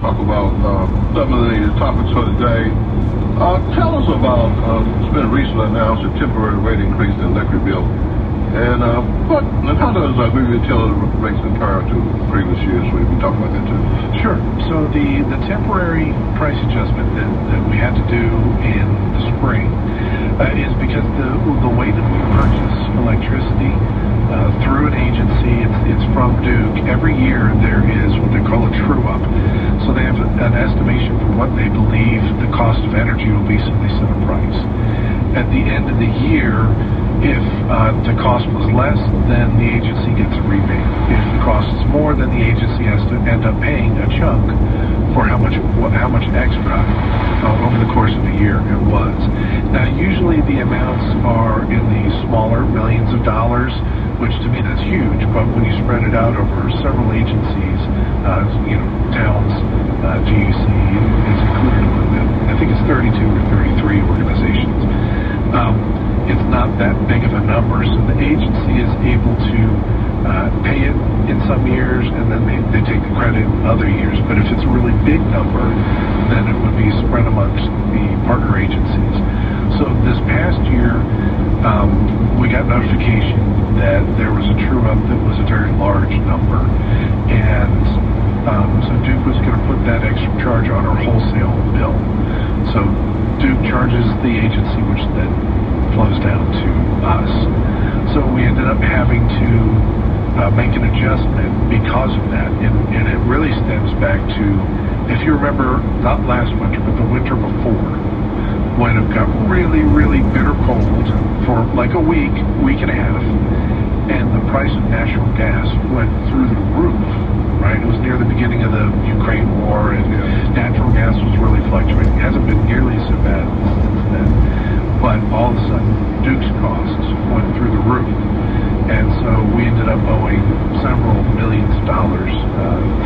talk about some of the topics for today. Tell us about, it's been recently announced a temporary rate increase in the electric bill. And how does Greenville utility rates compare to previous years? We'll be talking about that too. Sure. So the temporary price adjustment that we had to do in the spring is because the way that we purchase electricity through an agency, it's from Duke. Every year there is what they call a true-up. So they have an estimation for what they believe the cost of energy will be, so they set a price. At the end of the year, if the cost was less, then the agency gets a rebate. If the cost is more, then the agency has to end up paying a chunk for how much extra over the course of the year it was. Now, usually the amounts are in the smaller millions of dollars, which to me that's huge, but when you spread it out over several agencies, towns, GUC is included a little bit. I think it's 32 or 33 organizations. It's not that big of a number, so the agency is able to pay it in some years, and then they take the credit in other years. But if it's a really big number, then it would be spread amongst the partner agencies. So this past year, we got notification that there was a true-up that was a very large number, and so Duke was going to put that extra charge on our wholesale bill. So Duke charges the agency, which then flows down to us. So we ended up having to make an adjustment because of that, and it really stems back to, if you remember, not last winter, but the winter before, when it got really, really bitter cold for like a week and a half, and the price of natural gas went through the roof, right? It was near the beginning of the Ukraine war, and natural gas was really fluctuating. It hasn't been nearly so bad since then. But all of a sudden, Duke's costs went through the roof. And so we ended up owing several millions of dollars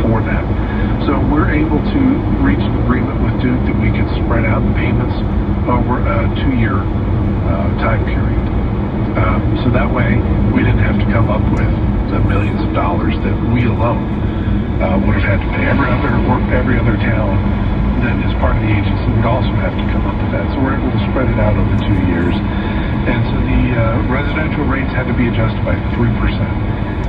for that. So we're able to reach an agreement with Duke that we could spread out the payments over a 2-year time period. So that way, we didn't have to come up with the millions of dollars that we alone would have had to pay. Every other town that is part of the agency would also have to come up with that. So we're able to spread it out over 2 years. And so the residential rates had to be adjusted by 3%.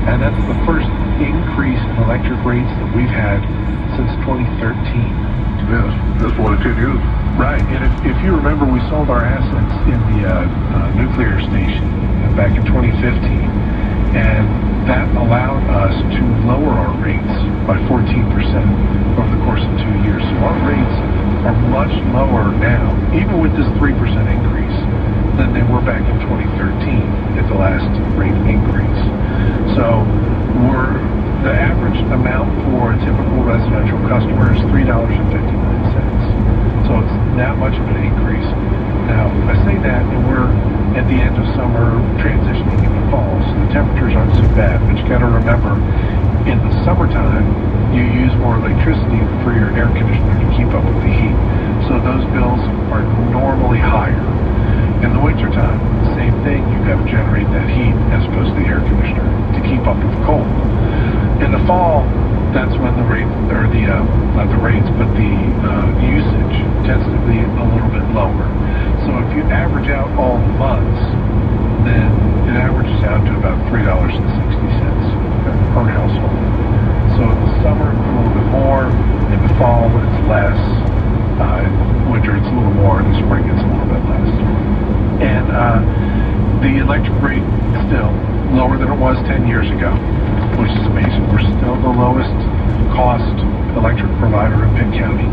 And that's the first increase in electric rates that we've had since 2013. Yes, that's more than 10 years. Right. And if you remember, we sold our assets in the nuclear station back in 2015. And that allowed us to lower our rates by 14% over the course of 2 years. So our rates are much lower now, even with this 3% increase, than they were back in 2013 at the last rate increase. So the average amount for a typical residential customer is $3.59. So it's that much of an increase. Now, I say that, and we're at the end of summer, transitioning into fall, so the temperatures aren't so bad. But you got to remember, in the summertime, you use more electricity for your air conditioner to keep up with the heat. So those bills are normally higher. In the wintertime, same thing. You've got to generate that heat as opposed to the air conditioner to keep up with the cold. In the fall, that's when the rate, or not the rates, but the usage tends to be a little bit lower. So if you average out all the months, then it averages out to about $3.60 per household. So in the summer, it's a little bit more. In the fall, it's less. In winter, it's a little more. In the spring, it's a little bit less. And the electric rate is still lower than it was 10 years ago, which is amazing. We're still the lowest cost electric provider in Pitt County.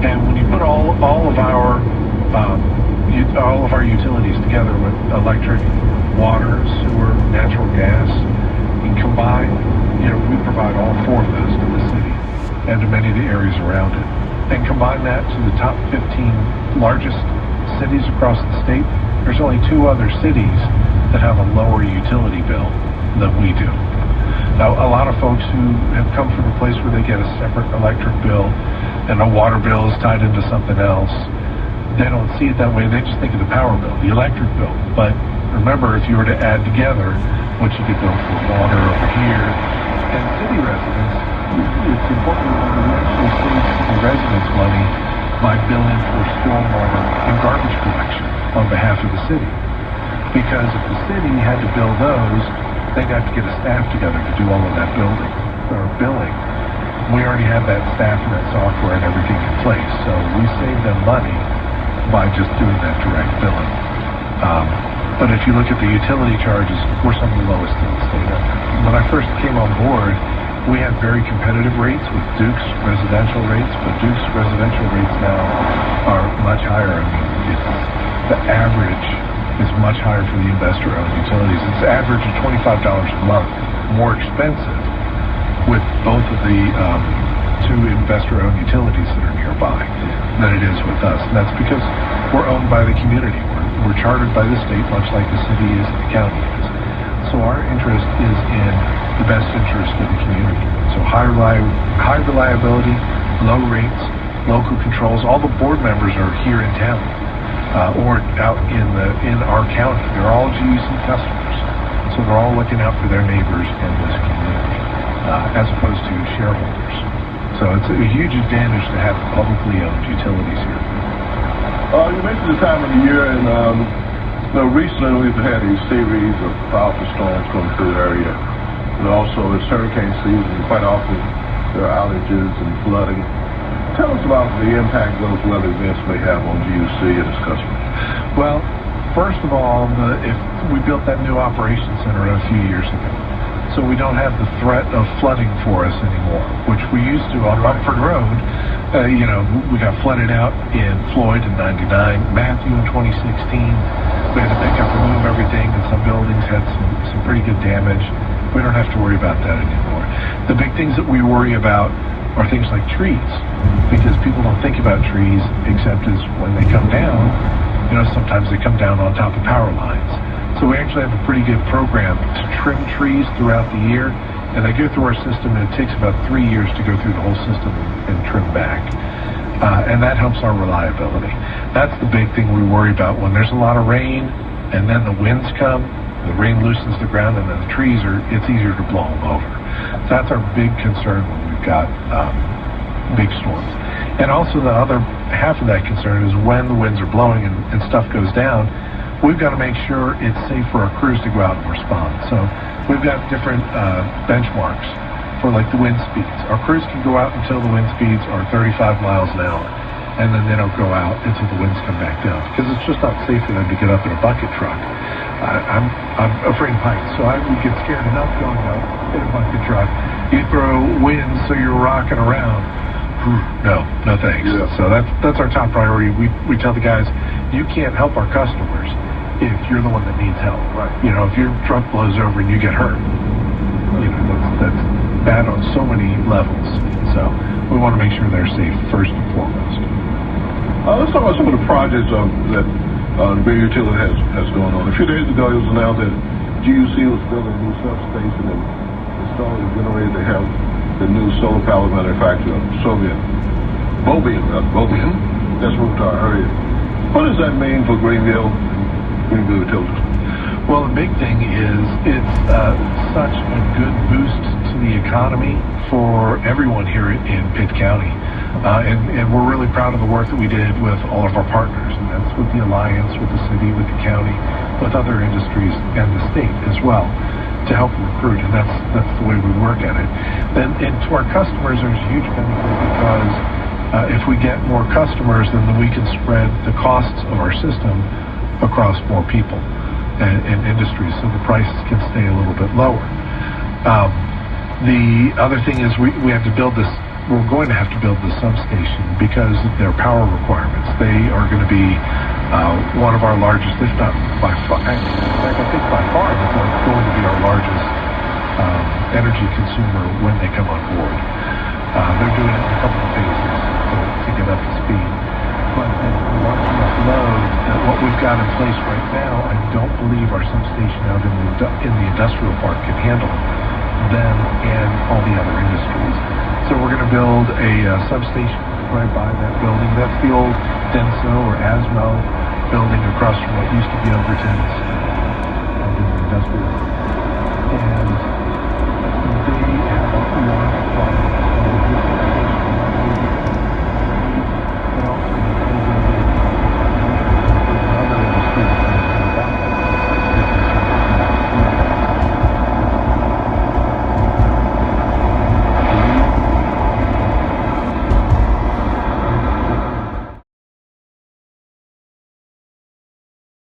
And when you put all of our utilities together with electric, water, sewer, natural gas, and combined, we provide all 4 of those to the city and to many of the areas around it. And combine that to the top 15 largest cities across the state, there's only 2 other cities that have a lower utility bill than we do. Now, a lot of folks who have come from a place where they get a separate electric bill and a water bill is tied into something else, they don't see it that way. They just think of the power bill, the electric bill. But remember, if you were to add together what you could bill for water over here and city residents, it's important that we actually save city bill in for stormwater and garbage collection on behalf of the city. Because if the city had to bill those, they'd have to get a staff together to do all of that billing. We already have that staff and that software and everything in place, so we save them money by just doing that direct billing. But if you look at the utility charges, we're some of the lowest in the state. When I first came on board, we had very competitive rates with Duke's residential rates, but Duke's residential rates now are much higher. I mean, the average is much higher for the investor-owned utilities. It's average of $25 a month more expensive with both of the two investor-owned utilities that are nearby than it is with us. And that's because we're owned by the community. We're chartered by the state, much like the city is and the county is. So our interest is in the best interest of the community. So high reliability, low rates, local controls. All the board members are here in town or out in our county. They're all GUC customers. So they're all looking out for their neighbors in this community as opposed to shareholders. So it's a huge advantage to have publicly owned utilities here. You mentioned the time of the year, and recently we've had a series of powerful storms come through the area. And also, it's hurricane season. Quite often, there are outages and flooding. Tell us about the impact those weather events may have on GUC and its customers. Well, first of all, we built that new operations center a few years ago. So we don't have the threat of flooding for us anymore, which we used to on Rumford Road. We got flooded out in Floyd in '99, Matthew in 2016. We had to pick up and move everything, and some buildings had some pretty good damage. We don't have to worry about that anymore. The big things that we worry about are things like trees, because people don't think about trees except as when they come down. Sometimes they come down on top of power lines. So we actually have a pretty good program to trim trees throughout the year, and they go through our system, and it takes about 3 years to go through the whole system and trim back. And that helps our reliability. That's the big thing we worry about when there's a lot of rain, and then the winds come, the rain loosens the ground, and then the trees it's easier to blow them over. So that's our big concern when we've got big storms. And also the other half of that concern is when the winds are blowing and stuff goes down, we've got to make sure it's safe for our crews to go out and respond. So we've got different benchmarks for like the wind speeds. Our crews can go out until the wind speeds are 35 miles an hour, and then they don't go out until the winds come back down, because it's just not safe for them to get up in a bucket truck. I'm afraid of heights, so I would get scared enough going out in a bucket truck. You throw winds so you're rocking around. No thanks. Yeah. So that's our top priority. We tell the guys, you can't help our customers if you're the one that needs help. Right. If your truck blows over and you get hurt, that's bad on so many levels. So we want to make sure they're safe first and foremost. Let's talk about some of the projects that the Greenville utility has going on. A few days ago, it was announced that GUC was building a new substation and installing a generator to have the new solar power manufacturer, Soviet, Bobian, that's moved to our area. What does that mean for Greenville utilities? Well, the big thing is it's such a good boost to the economy for everyone here in Pitt County. And we're really proud of the work that we did with all of our partners, and that's with the Alliance, with the city, with the county, with other industries, and the state as well, to help recruit, and that's the way we work at it. And to our customers, there's a huge benefit because if we get more customers, then we can spread the costs of our system across more people and industries, so the prices can stay a little bit lower. The other thing is we have to build this. We're going to have to build the substation because of their power requirements. They are going to be one of our largest, if not by far. In fact, I think by far they're going to be our largest energy consumer when they come on board. They're doing it in a couple of phases to get up to speed. But at a large enough load that what we've got in place right now, I don't believe our substation out in the industrial park can handle them and all the other industries. So we're going to build a substation right by that building. That's the old Denso or Asmo building across from what used to be Overton's industrial. And they have a lot of problems